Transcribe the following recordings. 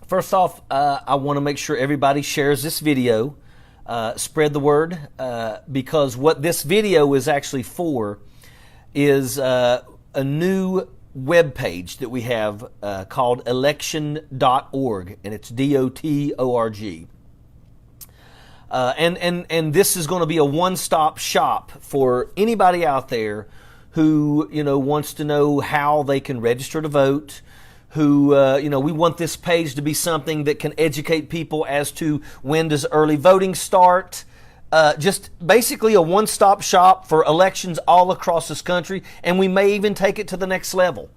First off, I want to make sure everybody shares this video, spread the word, because what this video is actually for is a new web page that we have called election.org, and it's DOTORG. And this is going to be a one-stop shop for anybody out there who, wants to know how they can register to vote, who, we want this page to be something that can educate people as to when does early voting start. Just basically a one-stop shop for elections all across this country, and we may even take it to the next level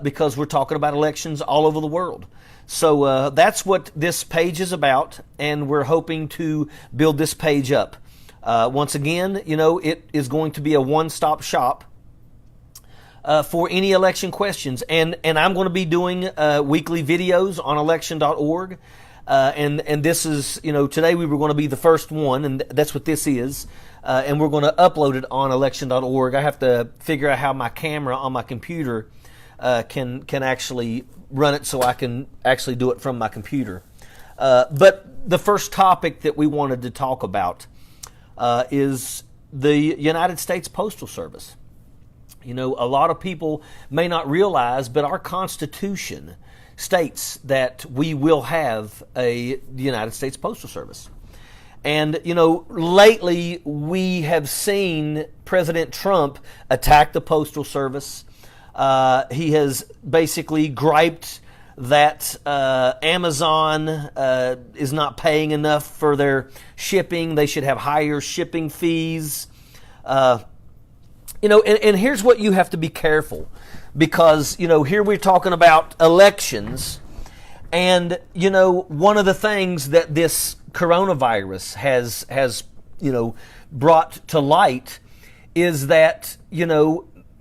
because we're talking about elections all over the world. So that's what this page is about, and we're hoping to build this page up. Once again, it is going to be a one-stop shop for any election questions, and I'm going to be doing weekly videos on election.org. And this is, today we were going to be the first one, and that's what this is. And we're going to upload it on election.org. I have to figure out how my camera on my computer can actually run it so I can actually do it from my computer. But the first topic that we wanted to talk about is the United States Postal Service. A lot of people may not realize, but our Constitution states that we will have the United States Postal Service. And, lately we have seen President Trump attack the Postal Service. He has basically griped that Amazon is not paying enough for their shipping. They should have higher shipping fees. And here's what you have to be careful, because, here we're talking about elections, and, one of the things that this coronavirus has brought to light is that,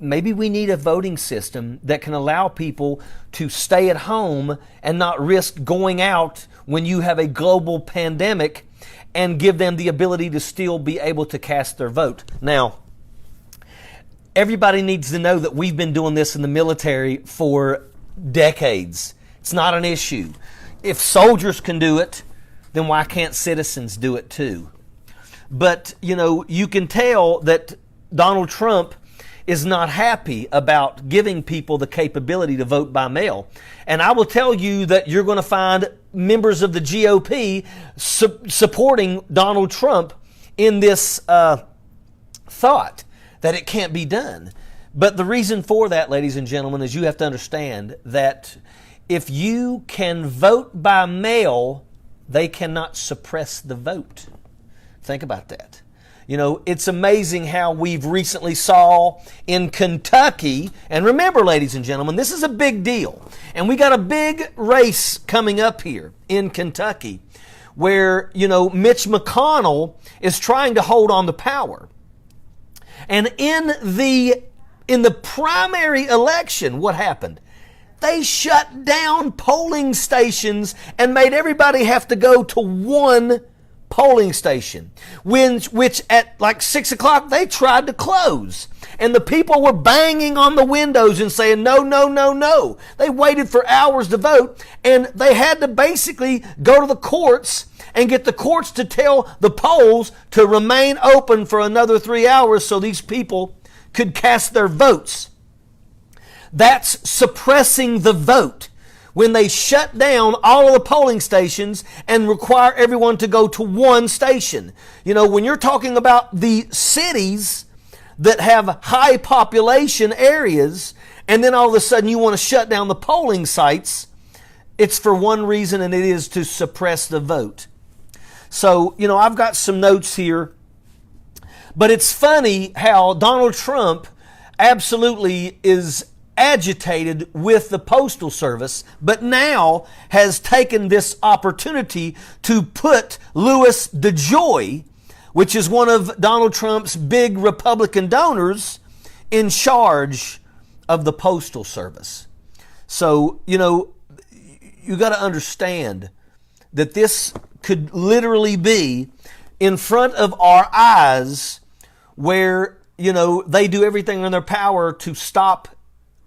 maybe we need a voting system that can allow people to stay at home and not risk going out when you have a global pandemic, and give them the ability to still be able to cast their vote. Now, everybody needs to know that we've been doing this in the military for decades. It's not an issue. If soldiers can do it, then why can't citizens do it too? But, you can tell that Donald Trump is not happy about giving people the capability to vote by mail. And I will tell you that you're going to find members of the GOP supporting Donald Trump in this thought that it can't be done. But the reason for that, ladies and gentlemen, is you have to understand that if you can vote by mail, they cannot suppress the vote. Think about that. It's amazing how we've recently saw in Kentucky, and remember, ladies and gentlemen, this is a big deal. And we got a big race coming up here in Kentucky where, Mitch McConnell is trying to hold on to power. And in the primary election, what happened? They shut down polling stations and made everybody have to go to one polling station, which at like 6 o'clock they tried to close. And the people were banging on the windows and saying, no, no, no, no. They waited for hours to vote, and they had to basically go to the courts and get the courts to tell the polls to remain open for another 3 hours so these people could cast their votes. That's suppressing the vote. When they shut down all of the polling stations and require everyone to go to one station. When you're talking about the cities that have high population areas, and then all of a sudden you want to shut down the polling sites, it's for one reason, and it is to suppress the vote. So, I've got some notes here, but it's funny how Donald Trump absolutely is agitated with the Postal Service, but now has taken this opportunity to put Louis DeJoy, which is one of Donald Trump's big Republican donors, in charge of the Postal Service. So, you got to understand that this could literally be in front of our eyes where, they do everything in their power to stop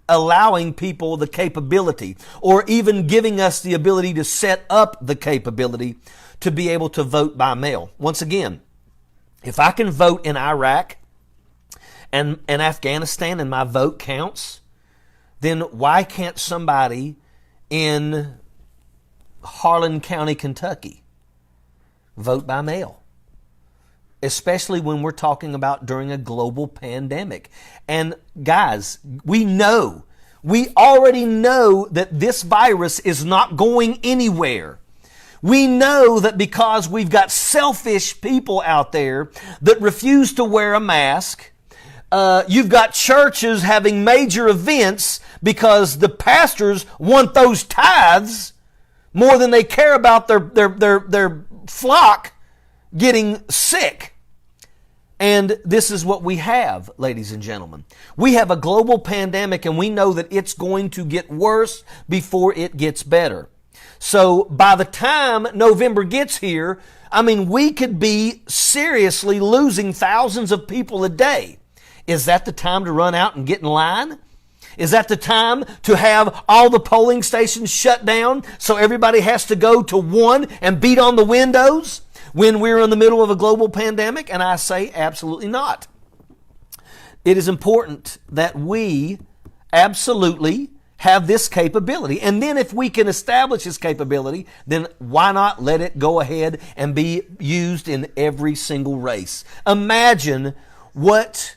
allowing people the capability, or even giving us the ability to set up the capability to be able to vote by mail. Once again, if I can vote in Iraq and Afghanistan and my vote counts, then why can't somebody in Harlan County, Kentucky vote by mail? Especially when we're talking about during a global pandemic. And guys, we already know that this virus is not going anywhere. We know that because we've got selfish people out there that refuse to wear a mask. You've got churches having major events because the pastors want those tithes more than they care about their flock getting sick. And this is what we have, ladies and gentlemen. We have a global pandemic, and we know that it's going to get worse before it gets better. So by the time November gets here, we could be seriously losing thousands of people a day. Is that the time to run out and get in line? Is that the time to have all the polling stations shut down so everybody has to go to one and beat on the windows when we're in the middle of a global pandemic? And I say absolutely not. It is important that we absolutely have this capability. And then if we can establish this capability, then why not let it go ahead and be used in every single race? Imagine what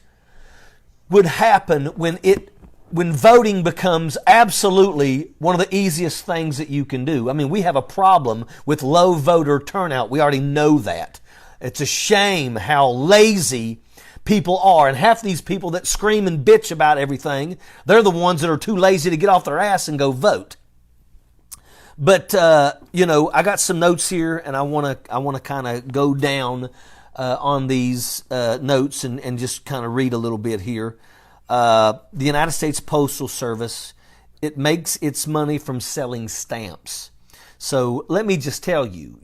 would happen when voting becomes absolutely one of the easiest things that you can do. We have a problem with low voter turnout. We already know that. It's a shame how lazy people are. And half these people that scream and bitch about everything, they're the ones that are too lazy to get off their ass and go vote. But, I got some notes here, and I want to kind of go down on these notes and just kind of read a little bit here. The United States Postal Service, it makes its money from selling stamps. So let me just tell you,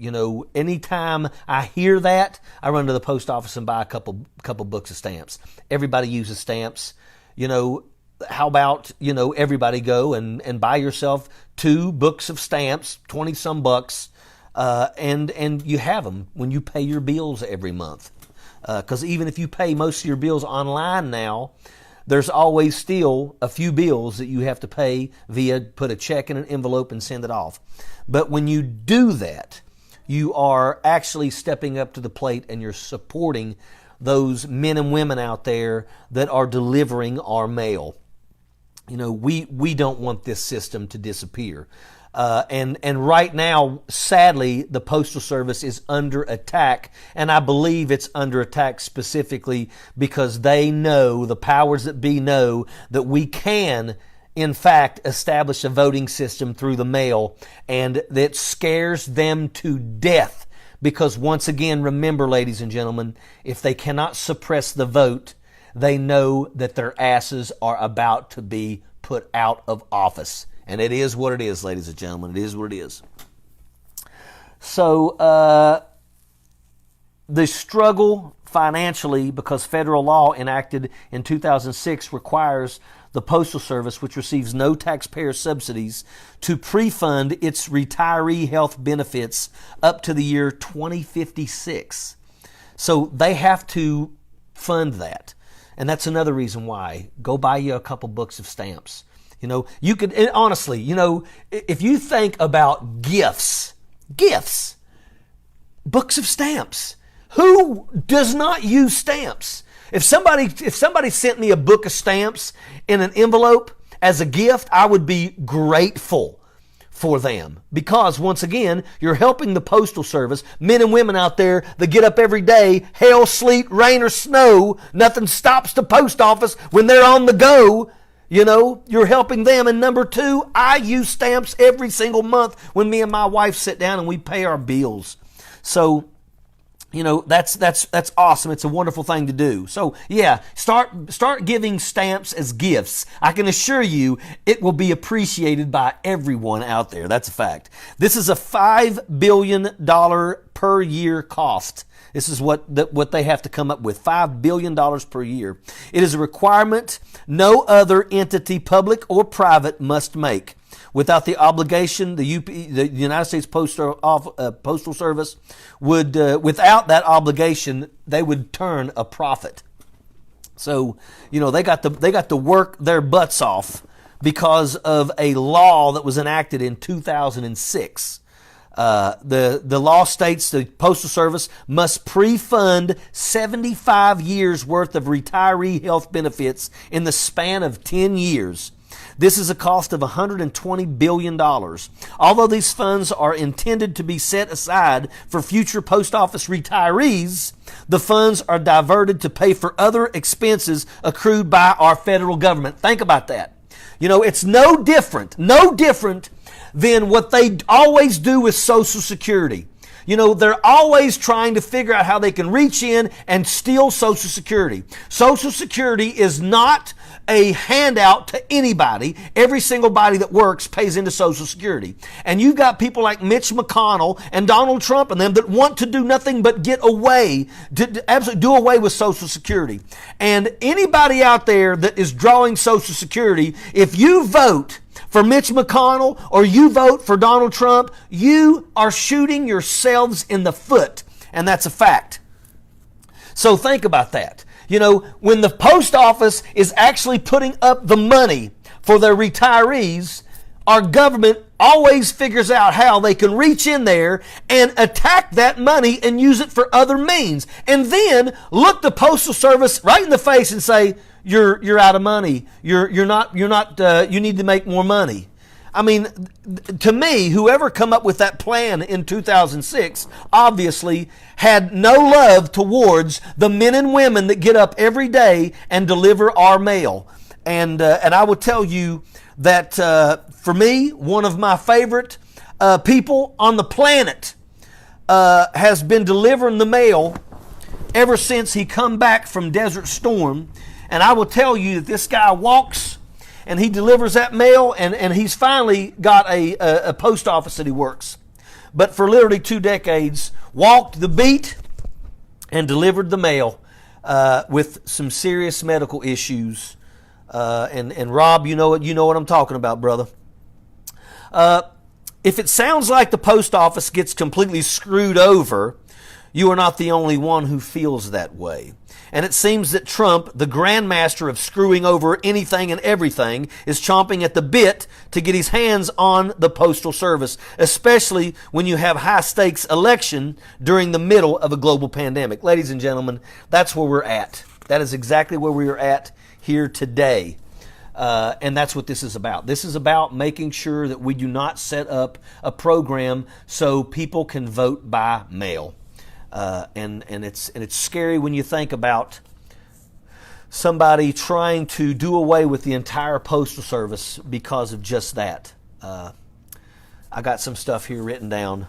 anytime I hear that, I run to the post office and buy a couple books of stamps. Everybody uses stamps. How about, everybody go and buy yourself 2 books of stamps, 20 some bucks, and you have them when you pay your bills every month. Because even if you pay most of your bills online now, there's always still a few bills that you have to pay via put a check in an envelope and send it off. But when you do that, you are actually stepping up to the plate and you're supporting those men and women out there that are delivering our mail. We don't want this system to disappear. And right now, sadly, the Postal Service is under attack, and I believe it's under attack specifically because they know, the powers that be know, that we can, in fact, establish a voting system through the mail, and that scares them to death. Because once again, remember, ladies and gentlemen, if they cannot suppress the vote, they know that their asses are about to be put out of office. And it is what it is, ladies and gentlemen. It is what it is. So the struggle financially, because federal law enacted in 2006 requires the Postal Service, which receives no taxpayer subsidies, to pre-fund its retiree health benefits up to the year 2056. So they have to fund that. And that's another reason why. Go buy you a couple books of stamps. You could, honestly, if you think about gifts, books of stamps. Who does not use stamps? If somebody sent me a book of stamps in an envelope as a gift, I would be grateful for them. Because once again, you're helping the Postal Service, men and women out there that get up every day, hail, sleet, rain, or snow, nothing stops the post office when they're on the go. You're helping them. And number 2, I use stamps every single month when me and my wife sit down and we pay our bills. So, that's awesome. It's a wonderful thing to do. So yeah, start giving stamps as gifts. I can assure you it will be appreciated by everyone out there. That's a fact. This is a $5 billion per year cost. This is what they have to come up with, $5 billion per year. It is a requirement no other entity, public or private, must make. Without the obligation, the United States Postal Service would, without that obligation, they would turn a profit. So, they got to work their butts off because of a law that was enacted in 2006. The law states the Postal Service must pre-fund 75 years worth of retiree health benefits in the span of 10 years. This is a cost of $120 billion. Although these funds are intended to be set aside for future post office retirees, the funds are diverted to pay for other expenses accrued by our federal government. Think about that. It's no different than what they always do with Social Security. They're always trying to figure out how they can reach in and steal Social Security. Social Security is not a handout to anybody. Every single body that works pays into Social Security. And you've got people like Mitch McConnell and Donald Trump and them that want to do nothing but get away, to absolutely do away with Social Security. And anybody out there that is drawing Social Security, if you vote for Mitch McConnell or you vote for Donald Trump, you are shooting yourselves in the foot. And that's a fact. So think about that. When the post office is actually putting up the money for their retirees, our government always figures out how they can reach in there and attack that money and use it for other means. And then look the Postal Service right in the face and say, you're out of money. You need to make more money. I mean, to me, whoever come up with that plan in 2006 obviously had no love towards the men and women that get up every day and deliver our mail. And I will tell you that for me, one of my favorite people on the planet has been delivering the mail ever since he come back from Desert Storm. And I will tell you that this guy walks and he delivers that mail, and he's finally got a post office that he works. But for literally 2 decades, walked the beat and delivered the mail with some serious medical issues. And Rob, you know what I'm talking about, brother. If it sounds like the post office gets completely screwed over, you are not the only one who feels that way. And it seems that Trump, the grandmaster of screwing over anything and everything, is chomping at the bit to get his hands on the Postal Service, especially when you have high-stakes election during the middle of a global pandemic. Ladies and gentlemen, that's where we're at. That is exactly where we are at here today. And that's what this is about. This is about making sure that we do not set up a program so people can vote by mail. And it's scary when you think about somebody trying to do away with the entire Postal Service because of just that. I got some stuff here written down.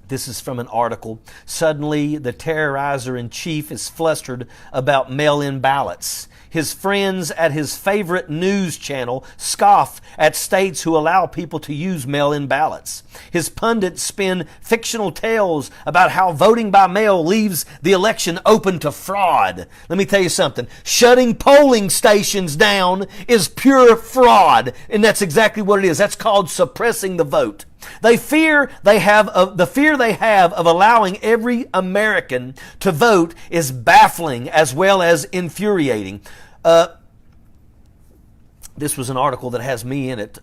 This is from an article. Suddenly, the terrorizer-in-chief is flustered about mail-in ballots. His friends at his favorite news channel scoff at states who allow people to use mail-in ballots. His pundits spin fictional tales about how voting by mail leaves the election open to fraud. Let me tell you something. Shutting polling stations down is pure fraud, and that's exactly what it is. That's called suppressing the vote. The fear they have of allowing every American to vote is baffling as well as infuriating. This was an article that has me in it.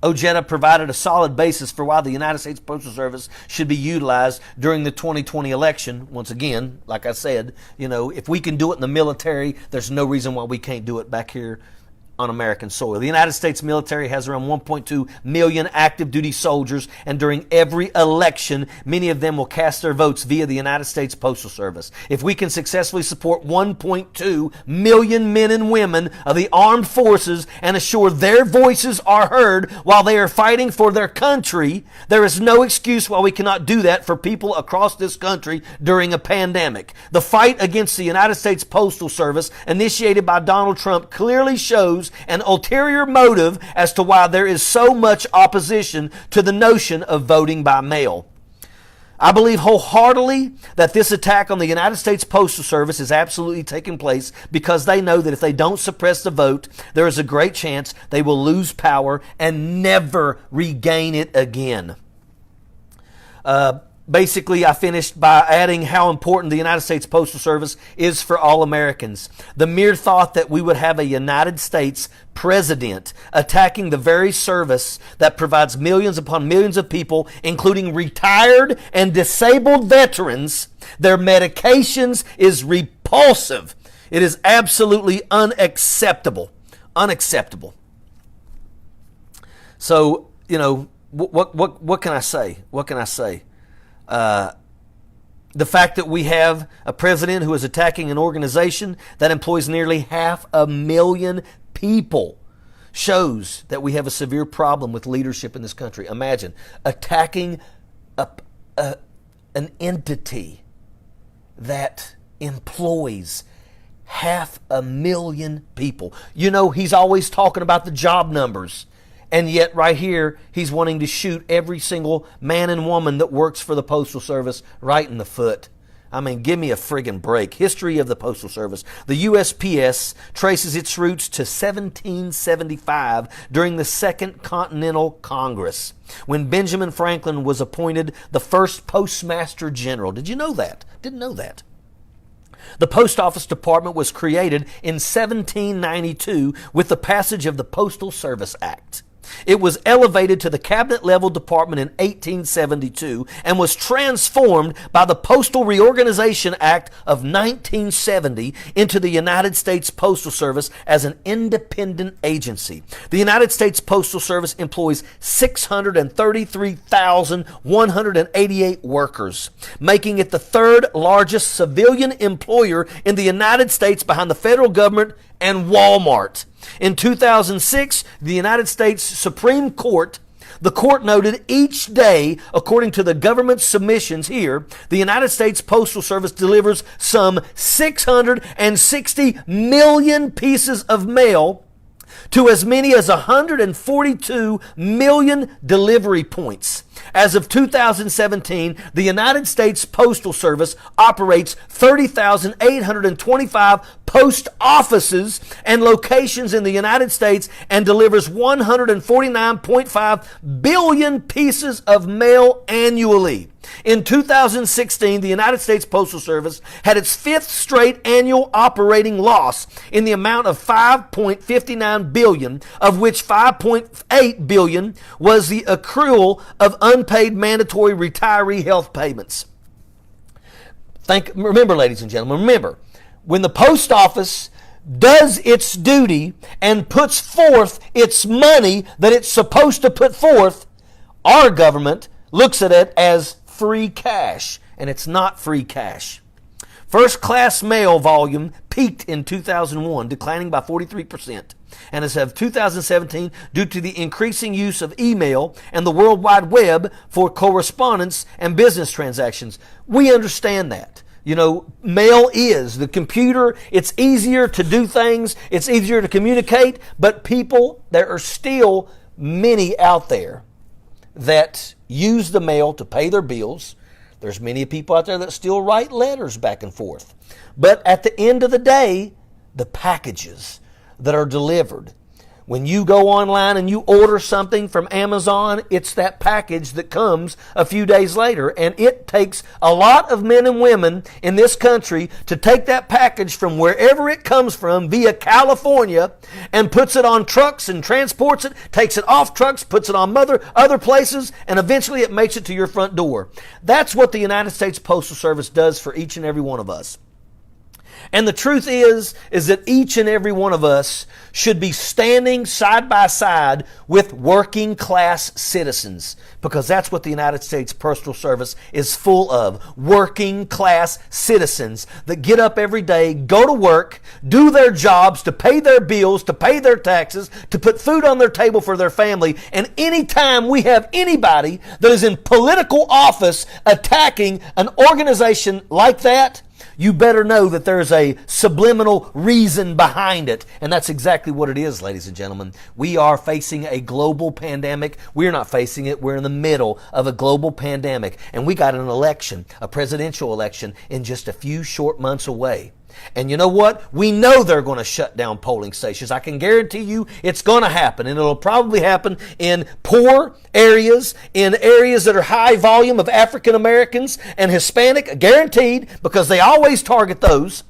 Ojeda provided a solid basis for why the United States Postal Service should be utilized during the 2020 election. Once again, like I said, if we can do it in the military, there's no reason why we can't do it back here on American soil. The United States military has around 1.2 million active duty soldiers, and during every election, many of them will cast their votes via the United States Postal Service. If we can successfully support 1.2 million men and women of the armed forces and assure their voices are heard while they are fighting for their country, there is no excuse why we cannot do that for people across this country during a pandemic. The fight against the United States Postal Service, initiated by Donald Trump, clearly shows an ulterior motive as to why there is so much opposition to the notion of voting by mail. I believe wholeheartedly that this attack on the United States Postal Service is absolutely taking place because they know that if they don't suppress the vote, there is a great chance they will lose power and never regain it again. Basically, I finished by adding how important the United States Postal Service is for all Americans. The mere thought that we would have a United States president attacking the very service that provides millions upon millions of people, including retired and disabled veterans, their medications, is repulsive. It is absolutely unacceptable. Unacceptable. So, what can I say? What can I say? The fact that we have a president who is attacking an organization that employs nearly 500,000 people shows that we have a severe problem with leadership in this country. Imagine attacking an entity that employs 500,000 people. He's always talking about the job numbers. And yet right here, he's wanting to shoot every single man and woman that works for the Postal Service right in the foot. I mean, give me a friggin' break. History of the Postal Service. The USPS traces its roots to 1775 during the Second Continental Congress, when Benjamin Franklin was appointed the first Postmaster General. Did you know that? Didn't know that. The Post Office Department was created in 1792 with the passage of the Postal Service Act. It was elevated to the cabinet-level department in 1872 and was transformed by the Postal Reorganization Act of 1970 into the United States Postal Service as an independent agency. The United States Postal Service employs 633,188 workers, making it the third largest civilian employer in the United States behind the federal government and Walmart. In 2006, the United States Supreme Court, the court noted each day, according to the government submissions here, the United States Postal Service delivers some 660 million pieces of mail to as many as 142 million delivery points. As of 2017, the United States Postal Service operates 30,825 post offices and locations in the United States and delivers 149.5 billion pieces of mail annually. In 2016, the United States Postal Service had its fifth straight annual operating loss in the amount of $5.59 billion, of which $5.8 billion was the accrual of unpaid mandatory retiree health payments. Remember, ladies and gentlemen, remember, when the post office does its duty and puts forth its money that it's supposed to put forth, our government looks at it as free cash, and it's not free cash. First class mail volume peaked in 2001, declining by 43%. And as of 2017, due to the increasing use of email and the World Wide Web for correspondence and business transactions. We understand that. Mail is the computer. It's easier to do things. It's easier to communicate. But people, there are still many out there that use the mail to pay their bills. There's many people out there that still write letters back and forth. But at the end of the day, the packages that are delivered, when you go online and you order something from Amazon, it's that package that comes a few days later. And it takes a lot of men and women in this country to take that package from wherever it comes from via California and puts it on trucks and transports it, takes it off trucks, puts it on other places, and eventually it makes it to your front door. That's what the United States Postal Service does for each and every one of us. And the truth is that each and every one of us should be standing side by side with working class citizens, because that's what the United States Postal Service is full of. Working class citizens that get up every day, go to work, do their jobs to pay their bills, to pay their taxes, to put food on their table for their family. And anytime we have anybody that is in political office attacking an organization like that, you better know that there's a subliminal reason behind it. And that's exactly what it is, ladies and gentlemen. We are facing a global pandemic. We're not facing it. We're in the middle of a global pandemic. And we got an election, a presidential election, in just a few short months away. And you know what? We know they're going to shut down polling stations. I can guarantee you it's going to happen. And it'll probably happen in poor areas, in areas that are high volume of African Americans and Hispanic, guaranteed, because they always target those.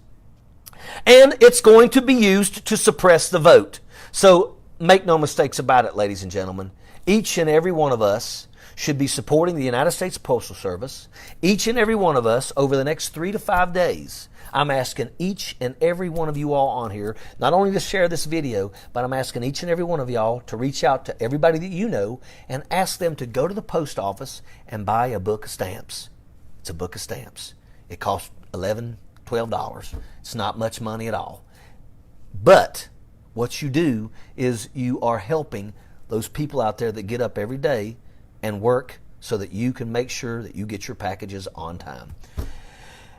And it's going to be used to suppress the vote. So make no mistakes about it, ladies and gentlemen. Each and every one of us should be supporting the United States Postal Service. Each and every one of us over the next 3 to 5 days. I'm asking each and every one of you all on here, not only to share this video, but I'm asking each and every one of y'all to reach out to everybody that you know and ask them to go to the post office and buy a book of stamps. It's a book of stamps. It costs $11, $12. It's not much money at all. But what you do is you are helping those people out there that get up every day and work so that you can make sure that you get your packages on time.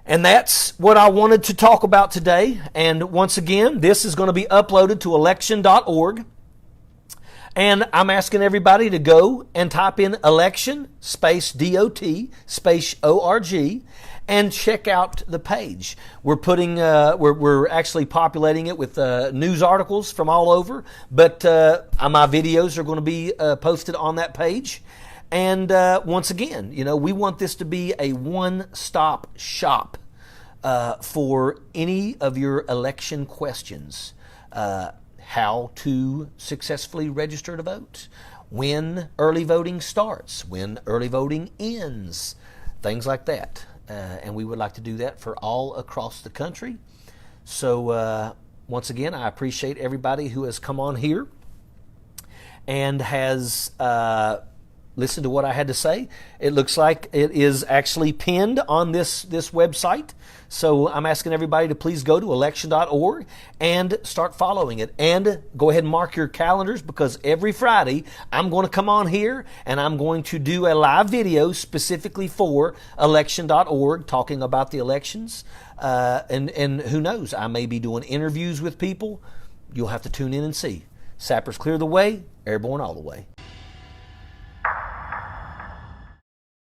And that's what I wanted to talk about today. And once again, this is going to be uploaded to election.org. And I'm asking everybody to go and type in election space DOT space ORG and check out the page. We're putting, we're actually populating it with news articles from all over. But my videos are going to be posted on that page. And once again, you know, we want this to be a one-stop shop for any of your election questions. How to successfully register to vote, when early voting starts, when early voting ends, things like that. And we would like to do that for all across the country. So once again, I appreciate everybody who has come on here and has listen to what I had to say. It looks like it is actually pinned on this website. So I'm asking everybody to please go to election.org and start following it. And go ahead and mark your calendars, because every Friday I'm going to come on here and I'm going to do a live video specifically for election.org talking about the elections. And who knows, I may be doing interviews with people. You'll have to tune in and see. Sappers clear the way, airborne all the way.